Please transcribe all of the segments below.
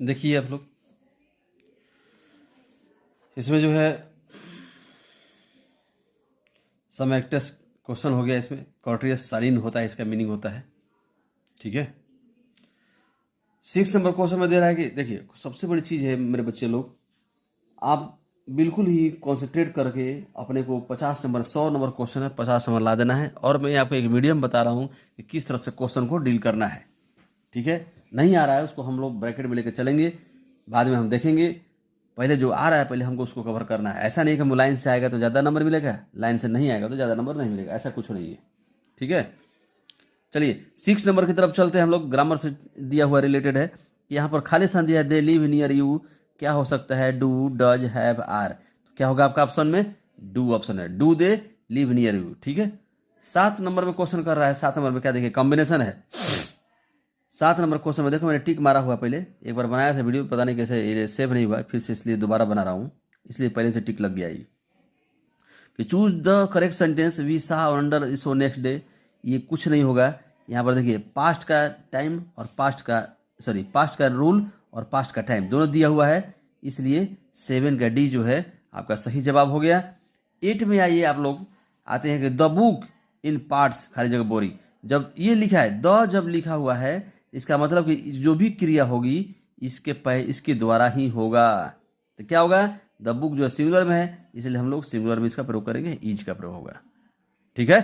देखिए आप लोग, इसमें जो है सम एक्टस क्वेश्चन हो गया। इसमें कॉर्टियस सालिन होता है, इसका मीनिंग होता है। ठीक है, 6 नंबर क्वेश्चन में दे रहा है कि देखिए सबसे बड़ी चीज़ है मेरे बच्चे लोग, आप बिल्कुल ही कॉन्सेंट्रेट करके अपने को 50 नंबर 100 नंबर क्वेश्चन है 50 नंबर ला देना है। और मैं आपको एक मीडियम बता रहा हूँ कि किस तरह से क्वेश्चन को डील करना है। ठीक है, नहीं आ रहा है उसको हम लोग ब्रैकेट में लेकर चलेंगे, बाद में हम देखेंगे। पहले जो आ रहा है पहले हमको उसको कवर करना है। ऐसा नहीं कि हम लाइन से आएगा तो ज़्यादा नंबर मिलेगा, लाइन से नहीं आएगा तो ज़्यादा नंबर नहीं मिलेगा, ऐसा कुछ नहीं है। ठीक है, चलिए 6 नंबर की तरफ चलते हैं हम लोग। ग्रामर से दिया हुआ रिलेटेड है कि यहाँ पर खाली स्थान दिया है, दे लिव नियर यू, क्या हो सकता है, डू, डज, हैव, आर। तो क्या होगा आपका ऑप्शन में, डू ऑप्शन है, do they live near you. ठीक है, 7 नंबर में क्वेश्चन कर रहा है। 7 नंबर में क्या देखिए, कॉम्बिनेशन है। 7 नंबर क्वेश्चन में देखो मैंने टिक मारा हुआ, पहले एक बार बनाया था वीडियो, पता नहीं कैसे ये सेव नहीं हुआ, फिर से इसलिए दोबारा बना रहा हूँ, इसलिए पहले से टिक लग गया ये कि choose the correct sentence we saw under so next day. ये कुछ नहीं होगा। यहाँ पर देखिए पास्ट का टाइम और पास्ट का रूल और पास्ट का टाइम दोनों दिया हुआ है, इसलिए 7 का डी जो है आपका सही जवाब हो गया। 8 में आइए आप लोग, आते हैं कि द बुक इन पार्ट्स, खाली जगह बोरी। जब ये लिखा है द, जब लिखा हुआ है, इसका मतलब कि जो भी क्रिया होगी इसके द्वारा ही होगा। तो क्या होगा, द बुक जो सिंगुलर में है, इसलिए हम लोग सिंगुलर में इसका प्रयोग करेंगे, इज का प्रयोग होगा। ठीक है,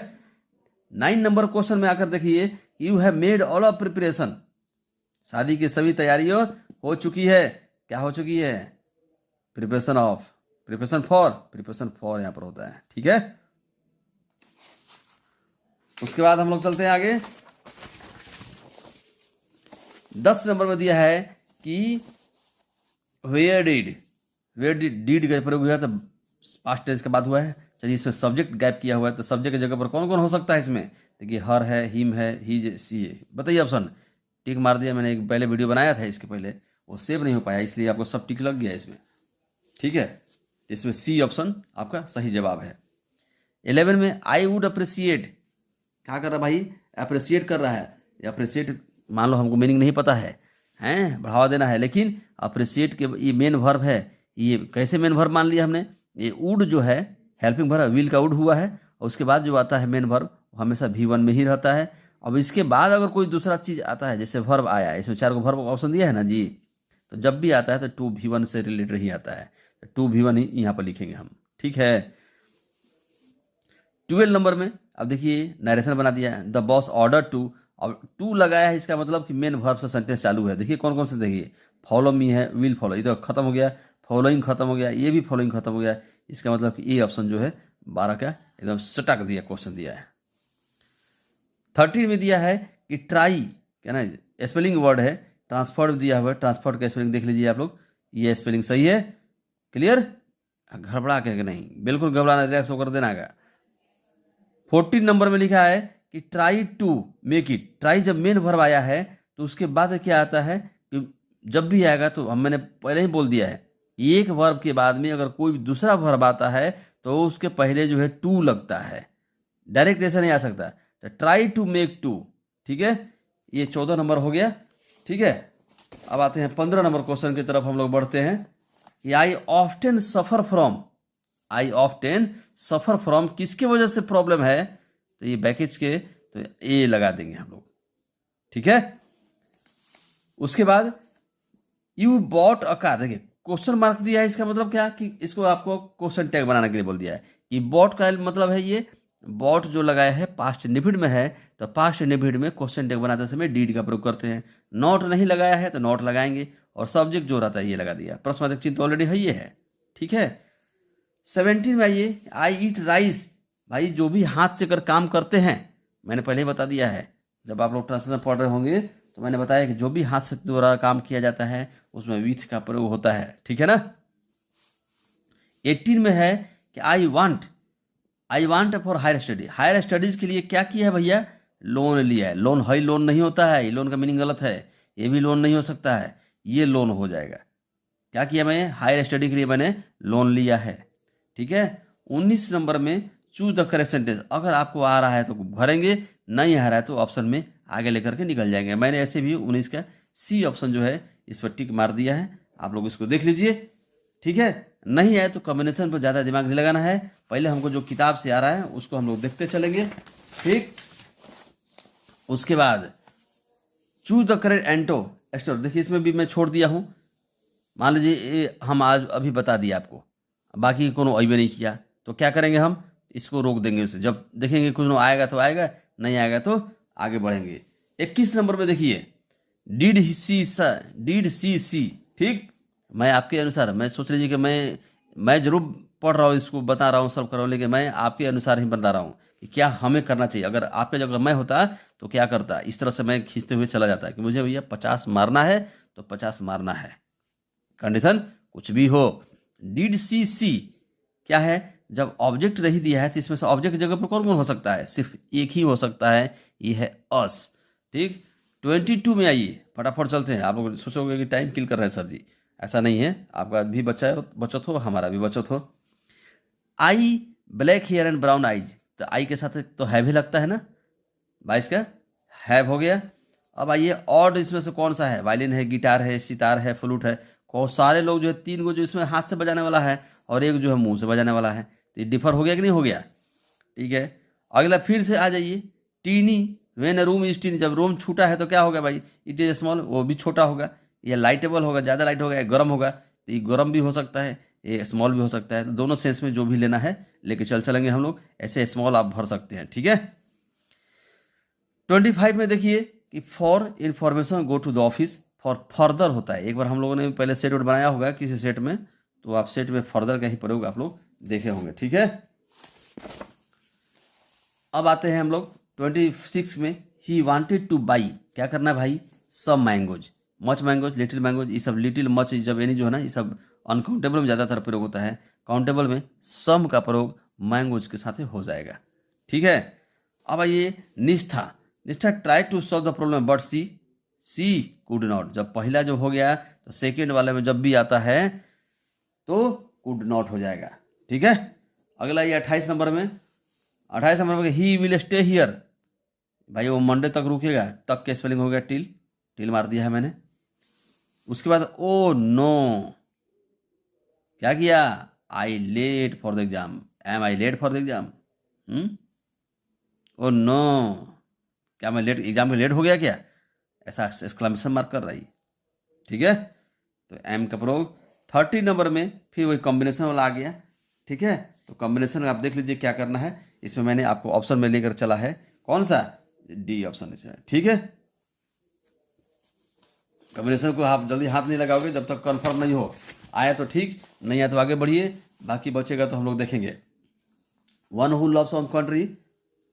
9 नंबर क्वेश्चन में आकर देखिए, you have made all of preparation, शादी की सभी तैयारियों हो चुकी है। क्या हो चुकी है, प्रिपरेशन ऑफ, प्रिपरेशन फॉर यहां पर होता है। ठीक है, उसके बाद हम लोग चलते हैं आगे। 10 नंबर में दिया है कि वेयर डिड का प्रयोग हुआ, तो पास्ट टेंस के बाद हुआ है। चलिए इसमें सब्जेक्ट गैप किया हुआ है, तो सब्जेक्ट की जगह पर कौन कौन हो सकता है इसमें, देखिए हर है, हिम है, ही, सी है। बताइए ऑप्शन। टिक मार दिया, मैंने एक पहले वीडियो बनाया था इसके पहले, वो सेव नहीं हो पाया, इसलिए आपको सब टिक लग गया इसमें। ठीक है, इसमें सी ऑप्शन आपका सही जवाब है। 11 में आई वुड अप्रिसिएट, क्या कर रहा है भाई, अप्रिसिएट कर रहा है। अप्रिसिएट मान लो हमको मीनिंग नहीं पता है, हैं बढ़ावा देना है, लेकिन अप्रिसिएट के ये मेन वर्ब है। ये कैसे मेन वर्ब मान लिया हमने, ये वुड जो है हेल्पिंग वर्ब, विल का वुड हुआ है, और उसके बाद जो आता है मेन वर्ब हमेशा V1 में ही रहता है। अब इसके बाद अगर कोई दूसरा चीज आता है, जैसे वर्ब आया, इसमें 4 को वर्ब ऑप्शन दिया है ना जी, तो जब भी आता है तो 2V1 से रिलेटेड ही आता है, तो 2V1 ही यहाँ पर लिखेंगे हम। ठीक है, 12 नंबर में अब देखिए नरेशन बना दिया है, द बॉस ऑर्डर टू। अब टू लगाया है, इसका मतलब कि मेन वर्ब से सेंटेंस चालू है। देखिए कौन कौन से, देखिए फॉलो मी है, विल फॉलो, ये तो खत्म हो गया, फॉलोइंग खत्म हो गया, ये भी फॉलोइंग खत्म हो गया। इसका मतलब कि ये ऑप्शन जो है 12 का एकदम सटक दिया क्वेश्चन दिया है। 13 में दिया है कि ट्राई, क्या ना स्पेलिंग वर्ड है, ट्रांसफर दिया हुआ है, ट्रांसफर का स्पेलिंग देख लीजिए आप लोग, ये स्पेलिंग सही है। क्लियर, घबरा के नहीं, बिल्कुल घबराना, रिलैक्स होकर देना है। 14 नंबर में लिखा है कि try to make it. Try जब मेन वर्ब आया है तो उसके बाद क्या आता है कि जब भी आएगा, तो मैंने पहले ही बोल दिया है, एक वर्ब के बाद में अगर कोई दूसरा वर्ब आता है तो उसके पहले जो है टू लगता है, डायरेक्ट ऐसा नहीं आ सकता। तो ट्राई टू मेक टू। ठीक है, ये 14 नंबर हो गया। ठीक है, अब आते हैं 15 नंबर क्वेश्चन की तरफ हम लोग बढ़ते हैं कि I often suffer from, I often suffer from किसके वजह से प्रॉब्लम है, तो ये बैकेज के, तो ए लगा देंगे हम लोग। ठीक है, उसके बाद यू बॉट अ कार, देखिए क्वेश्चन मार्क दिया है, इसका मतलब क्या कि इसको आपको क्वेश्चन टैग बनाने के लिए बोल दिया है। ये बॉट का मतलब है, ये बॉट जो लगाया है पास्ट इंडेफिनिट में है, तो पास्ट इंडेफिनिट में क्वेश्चन टैग बनाते समय डीड का प्रयोग करते हैं। नॉट नहीं लगाया है तो नॉट लगाएंगे, और सब्जेक्ट जो रहता है ये लगा दिया, प्रश्नवाचक चिन्ह तो ऑलरेडी है ये है। ठीक है, 17 में आइए, आई ईट राइस। भाई जो भी हाथ से कर काम करते हैं, मैंने पहले ही बता दिया है, जब आप लोग ट्रांसलेशन पढ़ रहे होंगे तो मैंने बताया कि जो भी हाथ से द्वारा काम किया जाता है उसमें विथ का प्रयोग होता है। ठीक है ना। 18 में है कि I want for higher study. Higher studies के लिए क्या किया है भैया, लोन लिया है। लोन है, लोन नहीं होता है, ये लोन का मीनिंग गलत है, ये भी लोन नहीं हो सकता है, ये लोन हो जाएगा। क्या किया मैं, हायर स्टडी के लिए मैंने लोन लिया है। ठीक है, 19 नंबर में चूज द करेक्ट सेंटेंस। अगर आपको आ रहा है तो भरेंगे, नहीं आ रहा है तो ऑप्शन में आगे लेकर के निकल जाएंगे। मैंने ऐसे भी 19 का सी ऑप्शन जो है इस पर टिक मार दिया है, आप लोग इसको देख लीजिए। ठीक है, नहीं आए तो कॉम्बिनेशन पर ज़्यादा दिमाग नहीं लगाना है, पहले हमको जो किताब से आ रहा है उसको हम लोग देखते चलेंगे। ठीक, उसके बाद चूज द करेक्ट एंटो एस्टर, देखिए इसमें भी मैं छोड़ दिया हूँ। मान लीजिए हम आज अभी बता दिया आपको, बाकी कोनो अइबे नहीं किया, तो क्या करेंगे हम इसको रोक देंगे उसे, जब देखेंगे कुछ आएगा तो आएगा, नहीं आएगा तो आगे बढ़ेंगे। 21 नंबर में देखिए डिड सी। ठीक, मैं आपके अनुसार, मैं सोच लीजिए कि मैं जरूर पढ़ रहा हूँ, इसको बता रहा हूँ, सॉल्व कर रहा हूँ, लेकिन मैं आपके अनुसार ही बता रहा हूँ कि क्या हमें करना चाहिए। अगर आपके जगह मैं होता तो क्या करता, इस तरह से मैं खींचते हुए चला जाता कि मुझे भैया 50 मारना है तो 50 मारना है, कंडीशन कुछ भी हो। डिड सी क्या है, जब ऑब्जेक्ट नहीं दिया है तो इसमें से ऑब्जेक्ट की जगह पर कौन कौन हो सकता है, सिर्फ एक ही हो सकता है, ये है अस। ठीक, 22 में आइए, फटाफट चलते हैं। आप लोग सोचोगे कि टाइम किल कर रहे हैं सर जी, ऐसा नहीं है, आपका भी बचत हो, हमारा भी बचत हो। I black hair and brown eyes, तो आई के साथ तो हैव ही लगता है ना, 22 का हैव हो गया। अब आइए ऑड, इसमें से कौन सा है, वायलिन है, गिटार है, सितार है, फ्लूट है, को सारे लोग जो है 3 को जो इसमें हाथ से बजाने वाला है और एक जो है मुंह से बजाने वाला है, तो ये डिफर हो गया कि नहीं हो गया। ठीक है, अगला फिर से आ जाइए, tiny when room is tiny, जब रूम छोटा है तो क्या होगा भाई, इट इज स्मॉल, वो भी छोटा होगा। ये लाइटेबल होगा, ज़्यादा लाइट होगा, गर्म होगा, तो ये गर्म भी हो सकता है, ये स्मॉल भी हो सकता है, तो दोनों सेंस में जो भी लेना है लेके चलेंगे हम लोग, ऐसे स्मॉल आप भर सकते हैं। ठीक है, 25 में देखिए कि for information go to the office, for further होता है, एक बार हम लोगों ने पहले सेट वेट बनाया होगा किसी सेट में, तो आप सेट में फर्दर का ही प्रयोग आप लोग देखे होंगे। ठीक है, अब आते हैं हम लोग 26 में, ही वांटेड टू बाई, क्या करना है भाई, some mangoes, much mangoes, little mangoes, ये सब लिटिल मच जब यानी जो है ना, ये सब अनकाउंटेबल में ज़्यादातर प्रयोग होता है, काउंटेबल में सम का प्रयोग मैंगोज के साथ हो जाएगा। ठीक है, अब आइए Nishtha try to solve the problem but she could not, जब पहला जो हो गया तो सेकेंड वाले में जब भी आता है तो कुड नॉट हो जाएगा। ठीक है, अगला ये 28 नंबर में, 28 नंबर में ही विल स्टे हियर, भाई वो मंडे तक रुकेगा, तक के स्पेलिंग हो गया टिल मार दिया है मैंने। उसके बाद ओ नो, क्या किया, I late for the exam, am I late for the exam, oh no, क्या मैं लेट एग्जाम में लेट हो गया क्या, ऐसा एक्सक्लेमेशन मार्क कर रही। ठीक है, तो एम का प्रयोग। 30 नंबर में फिर वही कॉम्बिनेशन वाला आ गया। ठीक है, तो कॉम्बिनेशन आप देख लीजिए क्या करना है, इसमें मैंने आपको ऑप्शन में लेकर चला है, कौन सा, डी ऑप्शन है। ठीक है, कॉम्बिनेशन को आप जल्दी हाथ नहीं लगाओगे जब तक कंफर्म नहीं हो, आया तो ठीक, नहीं आया तो आगे बढ़िए, बाकी बचेगा तो हम लोग देखेंगे। One who loves on country,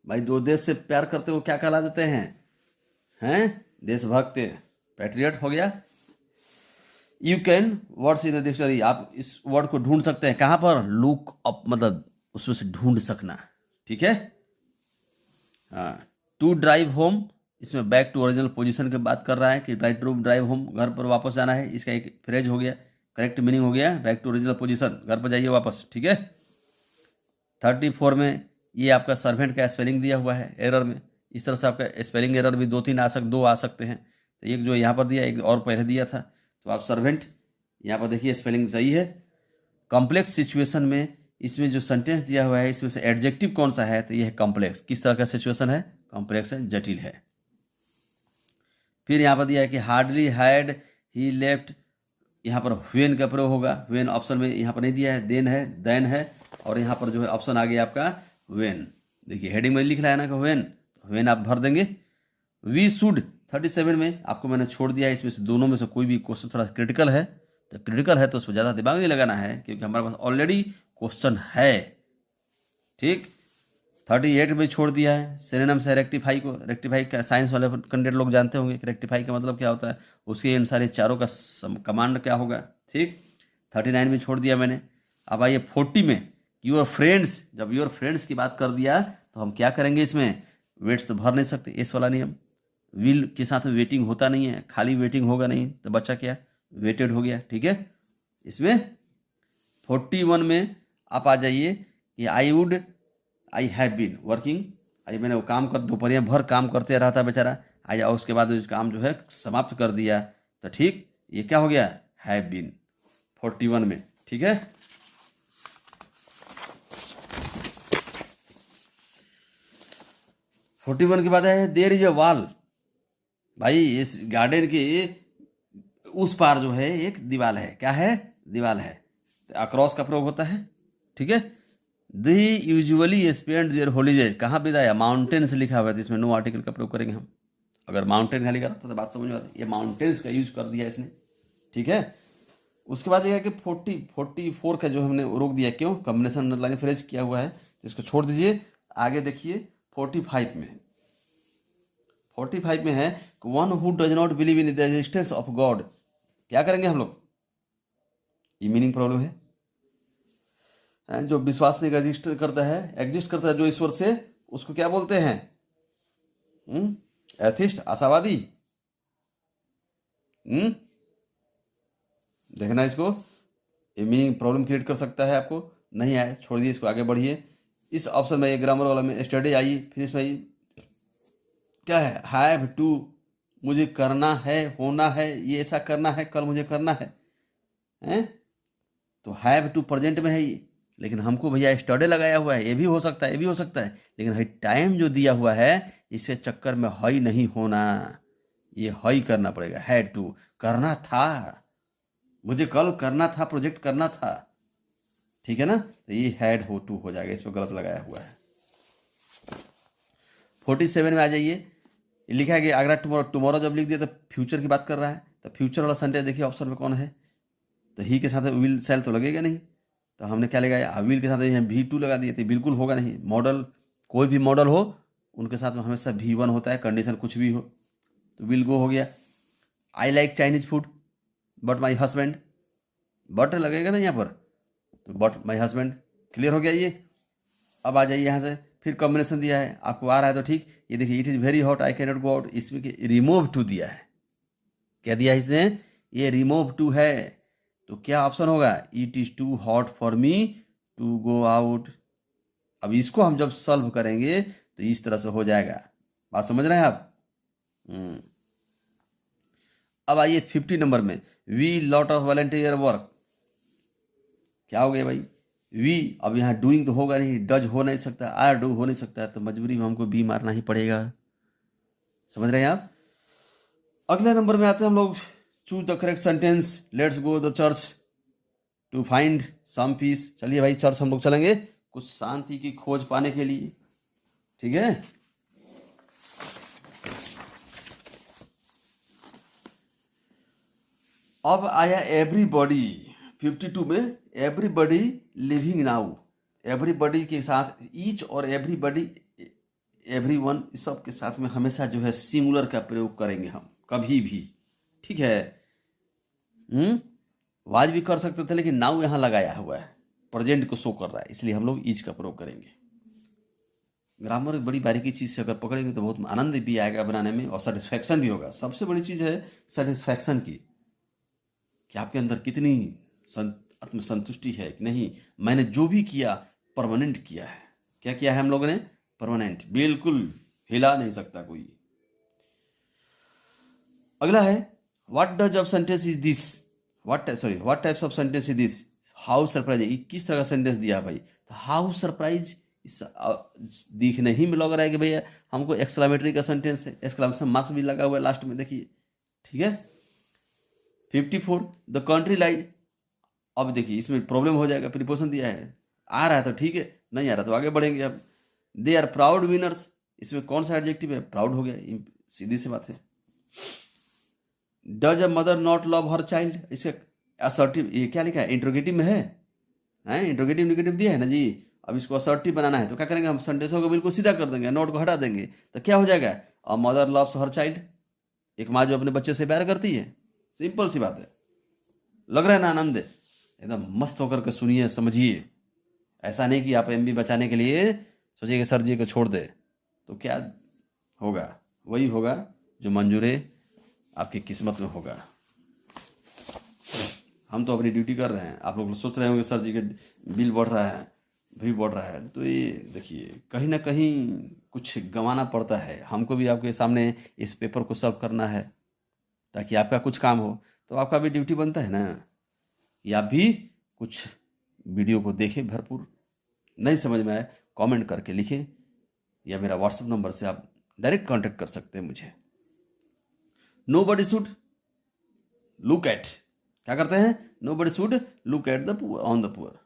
भाई जो देश से प्यार करते हो क्या कहला देते हैं देशभक्त, पैट्रियट हो गया। You can words in dictionary, आप इस वर्ड को ढूंढ सकते हैं कहाँ पर, लुक अप, मतलब उसमें से ढूंढ सकना। ठीक है, हाँ, टू ड्राइव होम, इसमें बैक टू ओरिजिनल पोजीशन की बात कर रहा है कि ड्राइव होम, घर पर वापस जाना है, इसका एक फ्रेज हो गया, करेक्ट मीनिंग हो गया बैक टू ओरिजिनल पोजीशन, घर पर जाइए वापस। ठीक है, 34 में ये आपका सर्वेंट का स्पेलिंग दिया हुआ है एरर में, इस तरह से आपका स्पेलिंग एरर भी 2 आ सकते हैं, तो एक जो यहाँ पर दिया, एक और पहले दिया था, तो आप सर्वेंट यहाँ पर देखिए स्पेलिंग सही है। कॉम्प्लेक्स सिचुएशन में इसमें जो सेंटेंस दिया हुआ है इसमें से एडजेक्टिव कौन सा है, तो ये है कॉम्प्लेक्स, किस तरह का सिचुएशन है, कॉम्प्लेक्स है, जटिल है। फिर यहाँ पर दिया है कि हार्डली हैड ही लेफ्ट, यहाँ पर व्हेन का प्रयोग होगा, व्हेन ऑप्शन में यहाँ पर नहीं दिया है, देन है, और यहाँ पर जो है ऑप्शन आ गया आपका व्हेन, देखिए हेडिंग में लिख रहा है ना कि व्हेन, तो व्हेन आप भर देंगे। वी शुड 37 में आपको मैंने छोड़ दिया है, इसमें से दोनों में से कोई भी क्वेश्चन थोड़ा क्रिटिकल है, तो क्रिटिकल है तो उस पर ज़्यादा दिमाग नहीं लगाना है क्योंकि हमारे पास ऑलरेडी क्वेश्चन है। ठीक, 38 में छोड़ दिया है, सिनोनिम्स है रेक्टिफाई को, रेक्टिफाई का साइंस वाले कैंडिडेट लोग जानते होंगे कि रेक्टिफाई का मतलब क्या होता है, उसके अनुसार ये चारों का कमांड क्या होगा। ठीक, 39 में छोड़ दिया मैंने। अब आइए 40 में, योर फ्रेंड्स, जब योर फ्रेंड्स की बात कर दिया तो हम क्या करेंगे, इसमें वेट्स तो भर नहीं सकते, इस वाला नियम, विल के साथ में वेटिंग होता नहीं है, खाली वेटिंग होगा नहीं तो बच्चा क्या, वेटेड हो गया। ठीक है, इसमें 41 में आप आ जाइए कि आई हैव बीन वर्किंग, आई मैंने वो काम कर, दोपहरिया भर काम करते रहा था बेचारा, आ जाओ, उसके बाद उस काम जो है समाप्त कर दिया, तो ठीक ये क्या हो गया, हैव बीन 41 में। ठीक है, 41 की बात है, देयर इज अ वॉल। भाई इस गार्डन के उस पार जो है एक दीवार है, क्या है, दीवार है, अक्रॉस का प्रयोग होता है। ठीक है, दी यूजुअली स्पेंड देयर हॉलीडेज, कहाँ बिताया, माउंटेन्स लिखा हुआ है, तो इसमें नो आर्टिकल का प्रयोग करेंगे हम। अगर माउंटेन खाली करा तो बात समझ में आती, ये माउंटेन्स का यूज कर दिया इसने। ठीक है, उसके बाद यह है कि 44 का जो हमने रोक दिया, क्यों, कॉम्बिनेशन लाइन फ्रेज किया हुआ है, तो इसको छोड़ दीजिए। आगे देखिए 45 में, 45 में है, one who does not believe in the existence of God. क्या करेंगे हम लोग, ये मीनिंग प्रॉब्लम है। जो विश्वास नहीं एग्जिस्ट करता है जो ईश्वर से, उसको क्या बोलते हैं, एथिस्ट, आशावादी। देखना इसको, ये मीनिंग प्रॉब्लम क्रिएट कर सकता है आपको, नहीं आए छोड़ दिए इसको, आगे बढ़िए। इस ऑप्शन में, ये ग्रामर वाला में स्टडी आई, फिर इसमें क्या है, हैव टू, मुझे करना है, होना है, ये ऐसा करना है, कल मुझे करना है, हैं? तो हैव टू प्रेजेंट में है ये, लेकिन हमको भैया स्टडी लगाया हुआ है, ये भी हो सकता है, ये भी हो सकता है, लेकिन है टाइम जो दिया हुआ है, इसके चक्कर में हई नहीं होना, ये हई करना पड़ेगा। हैड टू, करना था, मुझे कल करना था, प्रोजेक्ट करना था। ठीक है ना, तो ये हैड हो टू हो जाएगा, इस पर गलत लगाया हुआ है। 47 में आ जाइए, लिखा है कि अगला टुमारो, टुमारो जब लिख दिया तो फ्यूचर की बात कर रहा है, तो फ्यूचर वाला सेंटेंस देखिए ऑप्शन में कौन है, तो ही के साथ विल सेल तो लगेगा नहीं, तो हमने क्या लगाया, विल के साथ यहाँ V2 लगा दिए, तो बिल्कुल होगा नहीं। मॉडल, कोई भी मॉडल हो उनके साथ में हमेशा V1 होता है, कंडीशन कुछ भी हो, तो विल गो हो गया। I like Chinese food but my husband, but लगेगा ना यहाँ पर, तो बट माई हस्बैंड, क्लियर हो गया ये। अब आ जाइए यहाँ से, फिर कॉम्बिनेशन दिया है, आपको आ रहा है तो ठीक, ये देखिए, it is very hot I can not go out, इसमें रिमूव टू दिया है, क्या दिया है इसने, ये रिमूव टू है, तो क्या ऑप्शन होगा, it is too hot for me to go out. अब इसको हम जब सॉल्व करेंगे तो इस तरह से हो जाएगा, बात समझ रहे हैं आप। अब आइए 50 नंबर में, we lot of volunteer work, क्या हो गया भाई, वी, अब यहाँ डूइंग तो होगा नहीं, डज हो नहीं सकता, आर डू हो नहीं सकता, तो मजबूरी में हमको बी मारना ही पड़ेगा, समझ रहे हैं आप। अगले नंबर में आते हैं हम लोग, choose the correct sentence, let's go the church to find some peace. चलिए भाई, चर्च हम लोग चलेंगे कुछ शांति की खोज पाने के लिए। ठीक है, अब आया एवरीबॉडी 52 में, एवरीबॉडी लिविंग नाउ, एवरीबॉडी के साथ ईच और एवरीबॉडी, एवरीवन, इस सब के साथ में हमेशा जो है सिंगुलर का प्रयोग करेंगे हम कभी भी। ठीक है, वाज भी कर सकते थे, लेकिन नाउ यहाँ लगाया हुआ है, प्रेजेंट को शो कर रहा है, इसलिए हम लोग ईच का प्रयोग करेंगे। ग्रामर एक बड़ी बारीकी चीज़ से अगर पकड़ेंगे तो बहुत आनंद भी आएगा बनाने में, और सेटिस्फैक्शन भी होगा। सबसे बड़ी चीज़ है सेटिस्फैक्शन की, कि आपके अंदर कितनी आत्मसंतुष्टि है कि नहीं, मैंने जो भी किया परमानेंट किया है। क्या किया है हम लोगों ने, परमानेंट, बिल्कुल हिला नहीं सकता कोई। अगला है, what does of sentence is this, what types of sentence is this, how surprise, किस तरह का सेंटेंस दिया है भाई, तो हाउ सरप्राइज, इस दिखने ही में लग रहा है कि भैया हमको एक्सक्लामेटरी का सेंटेंस है, एक्सक्लामेशन मार्क्स भी लगा हुआ है लास्ट में, देखिए। ठीक है, 54, द कंट्री लाइज, अब देखिए इसमें प्रॉब्लम हो जाएगा, प्रीपोजिशन दिया है, आ रहा है तो ठीक है, नहीं आ रहा तो आगे बढ़ेंगे। अब दे आर प्राउड विनर्स, इसमें कौन सा एडजेक्टिव है, प्राउड हो गया, सीधी सी बात है। Does a mother not love her child, इसका असर्टिव, ये क्या लिखा है, इंट्रोगेटिव में है, इंट्रोगेटिव निगेटिव दिया है ना जी। अब इसको असर्टिव बनाना है तो क्या करेंगे हम, सेंटेंसों को बिल्कुल सीधा कर देंगे, नोट को हटा देंगे, तो क्या हो जाएगा, a mother loves her child, एक माँ जो अपने बच्चे से प्यार करती है, सिंपल सी बात है। लग रहा है ना आनंद, एकदम मस्त होकर के सुनिए समझिए, ऐसा नहीं कि आप एमबी बचाने के लिए सोचिए कि सर जी को छोड़ दे, तो क्या होगा, वही होगा जो मंजूरे आपकी किस्मत में होगा। हम तो अपनी ड्यूटी कर रहे हैं, आप लोग सोच रहे होंगे सर जी के बिल बढ़ रहा है, भी बढ़ रहा है। तो ये देखिए कहीं ना कहीं कुछ गंवाना पड़ता है, हमको भी आपके सामने इस पेपर को सॉल्व करना है ताकि आपका कुछ काम हो। तो आपका भी ड्यूटी बनता है ना कि आप भी कुछ वीडियो को देखें भरपूर। नहीं समझ में आए कमेंट करके लिखें, या मेरा व्हाट्सएप नंबर से आप डायरेक्ट कांटेक्ट कर सकते हैं मुझे। Nobody should look at, क्या करते हैं, nobody should look at the poor on the poor.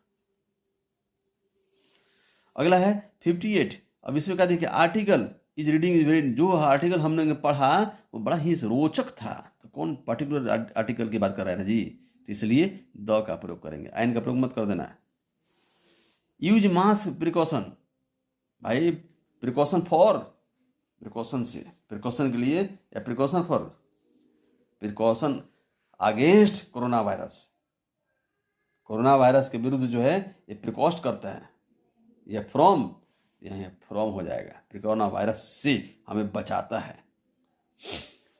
अगला है 58। अब इसमें क्या देखिए, article is reading is very, जो आर्टिकल हमने पढ़ा वो बड़ा ही रोचक था। तो कौन पर्टिकुलर आर्टिकल की बात कर रहा है ना जी, तो इसलिए द का प्रयोग करेंगे, आइन का प्रयोग मत कर देना है। यूज मास प्रिकॉशन, भाई प्रिकॉशन फॉर, प्रिकॉशन से, प्रिकॉशन के लिए, या precaution for, precaution against corona virus, corona virus के विरुद्ध जो है ये प्रिकॉस्ट करता है, यह फ्रॉम, यह फ्रॉम हो जाएगा, कोरोना वायरस से हमें बचाता है।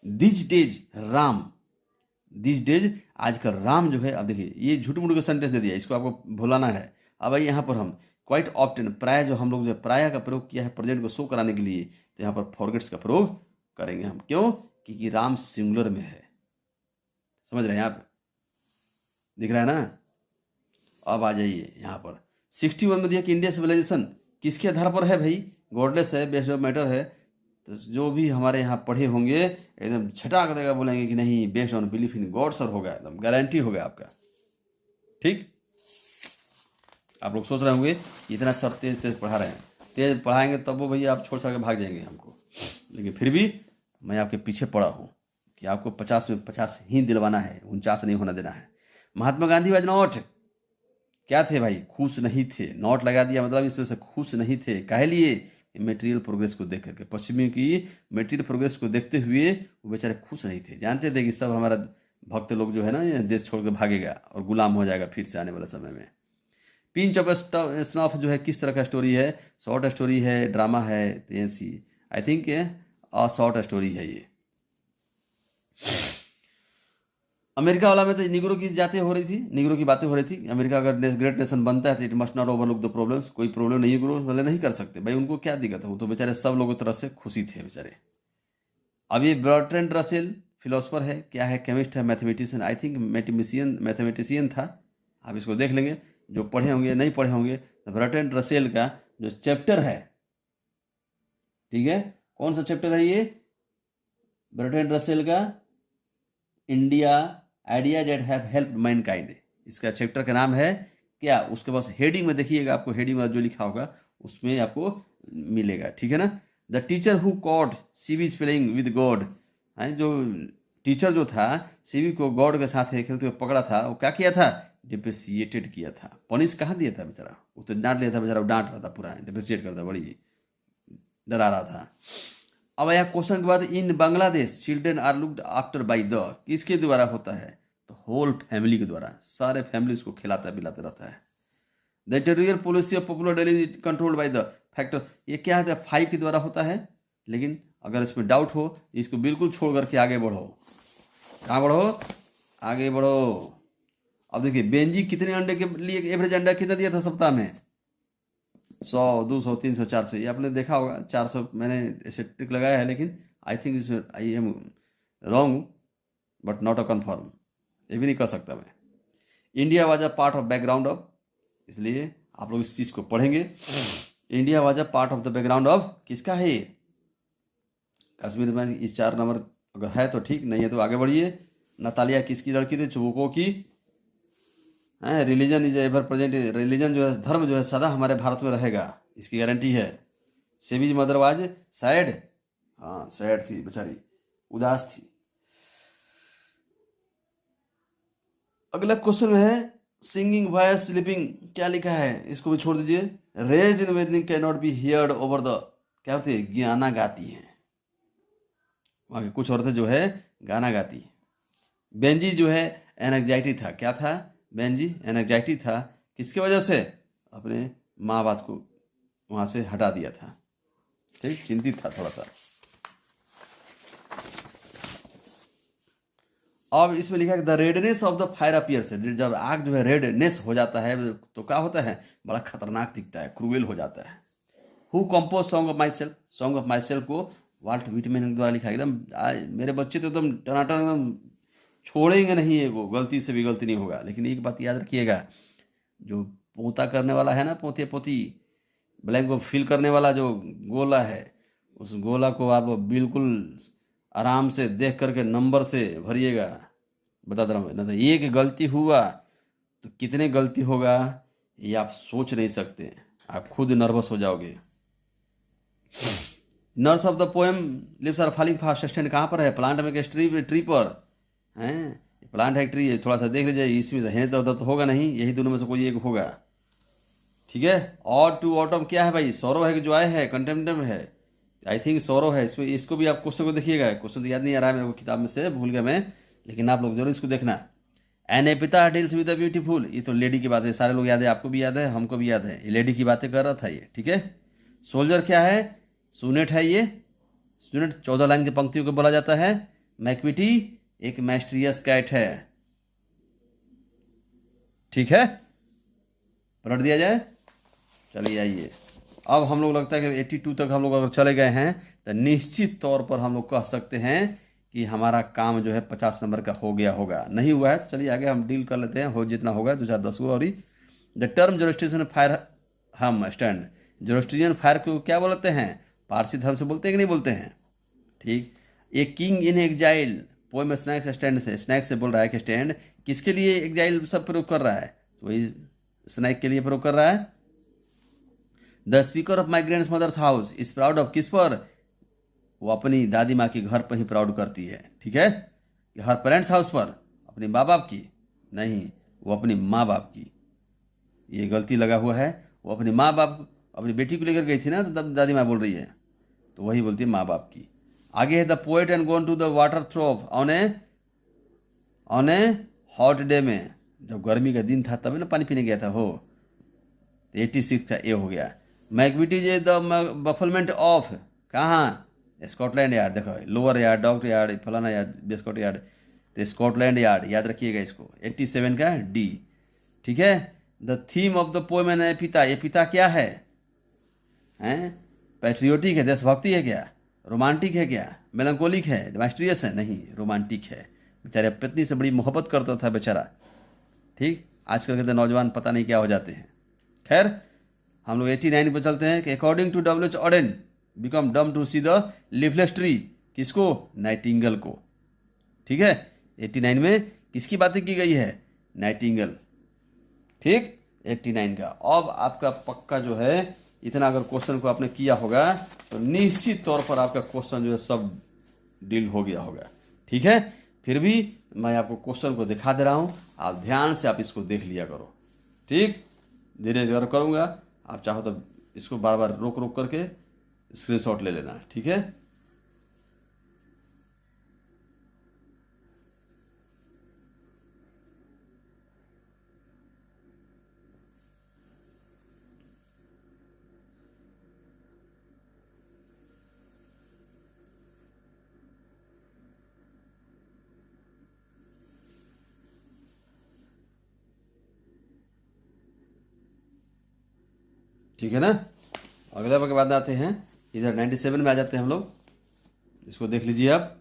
This days Ram, this days आजकल राम जो है, अब देखिए ये झूठ मूठ का सेंटेंस दे दिया, इसको आपको भुलाना है। अब भाई यहाँ पर हम क्वाइट ऑप्टेन, प्राय जो हम लोग जो प्राय का प्रयोग किया है प्रेजेंट को शो कराने के लिए, तो यहाँ पर फॉरगेट्स का प्रयोग करेंगे हम। क्यों? क्योंकि राम सिंगुलर में है, समझ रहे हैं आप, दिख रहा है ना। अब आ जाइए यहाँ पर 61 में दिया कि इंडिया सिविलाइजेशन किसके आधार पर है भाई, गॉडलेस है, बेस्ड ऑफ मैटर है। तो जो भी हमारे यहाँ पढ़े होंगे एकदम झटाक देगा, बोलेंगे कि नहीं based on belief in God sir होगा, एकदम गारंटी होगा आपका। ठीक, आप लोग सोच रहे होंगे इतना सर तेज तेज पढ़ा रहे हैं, तेज पढ़ाएंगे तब वो भैया आप छोड़ छाड़ के भाग जाएंगे हमको, लेकिन फिर भी मैं आपके पीछे पड़ा हूँ कि आपको 50 में 50 ही दिलवाना है, 49 नहीं होना देना है। महात्मा गांधी वाज नॉट, क्या थे भाई, खुश नहीं थे, नॉट लगा दिया मतलब इस वजह से खुश नहीं थे, काहे लिए, मेटेरियल प्रोग्रेस को देख करके, पश्चिमी की मेटेरियल प्रोग्रेस को देखते हुए वो बेचारे खुश नहीं थे, जानते थे कि सब हमारा भक्त लोग जो है ना ये देश छोड़ के भागेगा और गुलाम हो जाएगा फिर से आने वाले समय में। पिंच ऑफ स्नॉफ जो है किस तरह का स्टोरी है, शॉर्ट स्टोरी है, ड्रामा है, ऐसी आई थिंक शॉर्ट स्टोरी है ये। अमेरिका वाला में तो निगरो की बातें हो रही थी, निगरो की बातें हो रही थी। अमेरिका अगर ग्रेट नेशन बनता है तो it must not overlook the problems, कोई प्रॉब्लम नहीं ग्रो वाले नहीं कर सकते भाई, उनको क्या दिक्कत है, वो तो बेचारे सब लोगों की तरफ से खुशी थे बेचारे। अब ये बर्ट्रैंड रसेल फिलोसफर है, क्या है, केमिस्ट है, मैथमेटिशियन, आई थिंक मैथमेटिशियन था, आप इसको देख लेंगे, जो पढ़े होंगे नहीं पढ़े होंगे। तो बर्ट्रैंड रसेल का जो चैप्टर है, ठीक है, कौन सा चैप्टर है ये, बर्ट्रैंड रसेल का India idea that have help mankind, इसका चैप्टर का नाम है क्या, उसके पास हेडिंग में देखिएगा, आपको हेडिंग में जो लिखा होगा उसमें आपको मिलेगा, ठीक है ना। The teacher who caught CV spelling with god, जो टीचर जो था सीवी को गॉड के साथ खेलते हुए पकड़ा था, वो क्या किया था, डिप्रिसिएटेड किया था, पनिश कहाँ दिया था बेचारा, वो तो डांट लिया था बेचारा, वो डांट रहा था पूरा, डिप्रिसिएट करता, बड़ी डरा रहा था। अब यह क्वेश्चन के बाद, in Bangladesh children are looked after by the, किसके द्वारा होता है, तो होल फैमिली के द्वारा, सारे फैमिली उसको खिलाता पिलाते रहता है। The territorial policy of popular daily controlled by the factors, ये क्या है, 5 के द्वारा होता है। लेकिन अगर इसमें डाउट हो इसको बिल्कुल छोड़ करके आगे बढ़ो, कहाँ बढ़ो, आगे बढ़ो। अब देखिए बेंजी कितने अंडे के लिए एवरेज अंडा कितना दिया था सप्ताह में, 100, 200, 300, 400, ये आपने देखा होगा, 400 मैंने ऐसे टिक लगाया है, लेकिन आई थिंक इसमें I am wrong but not a confirm, ये भी नहीं कर सकता मैं। India was a part of background of, इसलिए आप लोग इस चीज़ को पढ़ेंगे। India was a part of the background of, किसका है ये, कश्मीर में। इस 4 नंबर अगर है तो ठीक, नहीं है तो आगे बढ़िए। नतालिया किसकी लड़की थी, चुबुको की। है religion is ever present, religion जो है, धर्म जो है सदा हमारे भारत में रहेगा, इसकी गारंटी है। सेविज मदर वाज सैड, हाँ सैड थी बेचारी, उदास थी। अगला क्वेश्चन है सिंगिंग वायर स्लीपिंग, क्या लिखा है, इसको भी छोड़ दीजिए। Raise in wedding can not be heard over the, क्या होती है, गाना गाती हैं, वहाँ की कुछ औरतें जो है गाना गाती हैं। बेंजी जो है एनजाइटी था, क्या था, बेंजी एनजाइटी था, किसकी वजह से, अपने माँ बाप को वहाँ से हटा दिया था, ठीक, चिंतित था थोड़ा सा। अब इसमें लिखा है the redness of the fire appears, जब आग जो है रेडनेस हो जाता है तो क्या होता है, बड़ा खतरनाक दिखता है, क्रूएल हो जाता है। Who compose song of my self, song of my self को वाल्ट व्हिटमैन द्वारा लिखा है। एकदम मेरे बच्चे तो एकदम टनाटन एकदम छोड़ेंगे नहीं है, वो गलती से भी गलती नहीं होगा। लेकिन एक बात याद रखिएगा, जो पोता करने वाला है ना, पोते पोती ब्लैंक को फिल करने वाला जो गोला है, उस गोला को आप बिल्कुल आराम से देख करके नंबर से भरिएगा। बता रहा हूँ ना, तो एक गलती हुआ तो कितने गलती होगा ये आप सोच नहीं सकते, आप खुद नर्वस हो जाओगे। Nurse of the poem lips are falling fast stand कहाँ पर है, प्लांट में ट्री ट्री पर हैं, प्लांट है ट्री है, थोड़ा सा देख लीजिए, इसमें से है तो उधर तो होगा नहीं, यही दोनों में से कोई एक होगा। ठीक है, और टू ऑटम क्या है भाई, सौरव है कि जो आए है, कंटेम्पटम है, आई थिंक सौरव है। इसमें इसको भी आप क्वेश्चन को देखिएगा, क्वेश्चन तो याद नहीं आ रहा है मेरे को, किताब में से भूल गया मैं, लेकिन आप लोग जरूर इसको देखना। एन ए पिता डील्स विद द ब्यूटीफुल, ये तो लेडी की बात है, सारे लोग याद है, आपको भी याद है, हमको भी याद है, ये लेडी की बातें कर रहा था ये। ठीक है, सोल्जर क्या है, सुनेट है ये, सुनेट 14 लाइन की पंक्तियों को बोला जाता है। मैक्विटी एक मैस्ट्रियस कैट है। ठीक है, पलट दिया जाए, चलिए आइए। अब हम लोग लगता है कि 82 तक हम लोग अगर चले गए हैं तो निश्चित तौर पर हम लोग कह सकते हैं कि हमारा काम जो है 50 नंबर का हो गया होगा। नहीं हुआ है तो चलिए आगे हम डील कर लेते हैं, हो जितना होगा 2 4 10 को। और द टर्म जोरोस्ट्रियन फायर हम स्टैंड, जोरोस्ट्रियन फायर को क्या बोलते हैं, पारसी धर्म से बोलते हैं कि नहीं बोलते हैं। ठीक, a king in exile poem snacks stand से, स्नैक से बोल रहा है कि स्टैंड किसके लिए एग्जाइल सब प्रयोग कर रहा है, तो वही स्नैक के लिए प्रयोग कर रहा है। The speaker of my grandmother's house is proud of, किस पर, वो अपनी दादी माँ के घर पर ही प्राउड करती है। ठीक है, हर पेरेंट्स हाउस पर, अपने माँ बाप की नहीं, वो अपनी माँ बाप की, ये गलती लगा हुआ है। वो अपनी माँ बाप, अपनी बेटी को लेकर गई थी ना, तो दादी माँ बोल रही है, तो वही बोलती है माँ बाप की। आगे है the poet and gone to the water throve on a hot day में, जब गर्मी का दिन था तभी ना पानी पीने गया था हो। 86 था, ए हो गया। मैक्विटी जे द बफलमेंट ऑफ, कहाँ, स्कॉटलैंड यार्ड, देखो लोअर यार्ड, डॉक्टर यार्ड, फलाना यार्ड, बेस्कॉट यार्ड, तो स्कॉटलैंड यार्ड याद रखिएगा इसको, 87 का डी। ठीक है, the theme of the poem है पिता, ये पिता क्या है, हैं, पैट्रियोटिक है, देशभक्ति है क्या, रोमांटिक है क्या, मेलंकोलिक है, मास्टरियस है, नहीं रोमांटिक है। बेचारे पत्नी से बड़ी मोहब्बत करता था बेचारा। ठीक, आजकल के तो नौजवान पता नहीं क्या हो जाते हैं। खैर, हम लोग 89 पर चलते हैं कि according to W H Auden become dumb to see the leafless tree, किसको, नाइटिंगेल को। ठीक है, 89 में किसकी बातें की गई है, नाइटिंगेल। ठीक, 89 का। अब आपका पक्का जो है, इतना अगर क्वेश्चन को आपने किया होगा तो निश्चित तौर पर आपका क्वेश्चन जो है सब डील हो गया होगा। ठीक है, फिर भी मैं आपको क्वेश्चन को दिखा दे रहा हूं, आप ध्यान से आप इसको देख लिया करो। ठीक, धीरे धीरे करूंगा, आप चाहो तो इसको बार बार रोक रोक करके स्क्रीनशॉट ले लेना। ठीक है, ठीक है ना। अगले के बाद आते हैं इधर 97 में आ जाते हैं हम लोग, इसको देख लीजिए आप।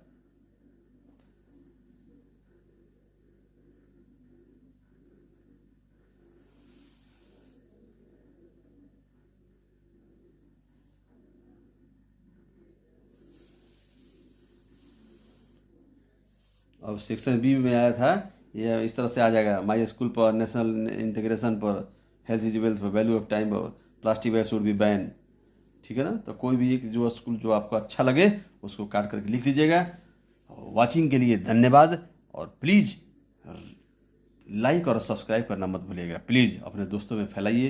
अब सेक्शन बी में आया था, ये इस तरह से आ जाएगा, माई स्कूल पर, नेशनल इंटीग्रेशन पर, हेल्थ इज वेल्थ पर, वैल्यू ऑफ टाइम पर, plastic bag should be ban. ठीक है ना, तो कोई भी एक जो स्कूल जो आपको अच्छा लगे उसको काट करके लिख लीजिएगा। वॉचिंग के लिए धन्यवाद, और प्लीज़ लाइक और सब्सक्राइब करना मत भूलिएगा। प्लीज़ अपने दोस्तों में फैलाइए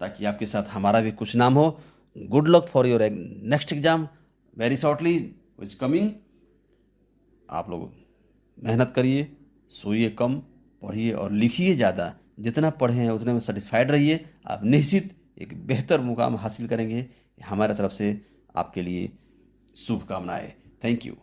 ताकि आपके साथ हमारा भी कुछ नाम हो। Good luck for your next exam, very shortly is coming. आप लोग मेहनत करिए, सोइए कम, पढ़िए और लिखिए ज़्यादा। जितना पढ़े हैं उतने में सेटिस्फाइड रहिए, आप निश्चित एक बेहतर मुकाम हासिल करेंगे। हमारे तरफ से आपके लिए शुभकामनाएं। Thank you.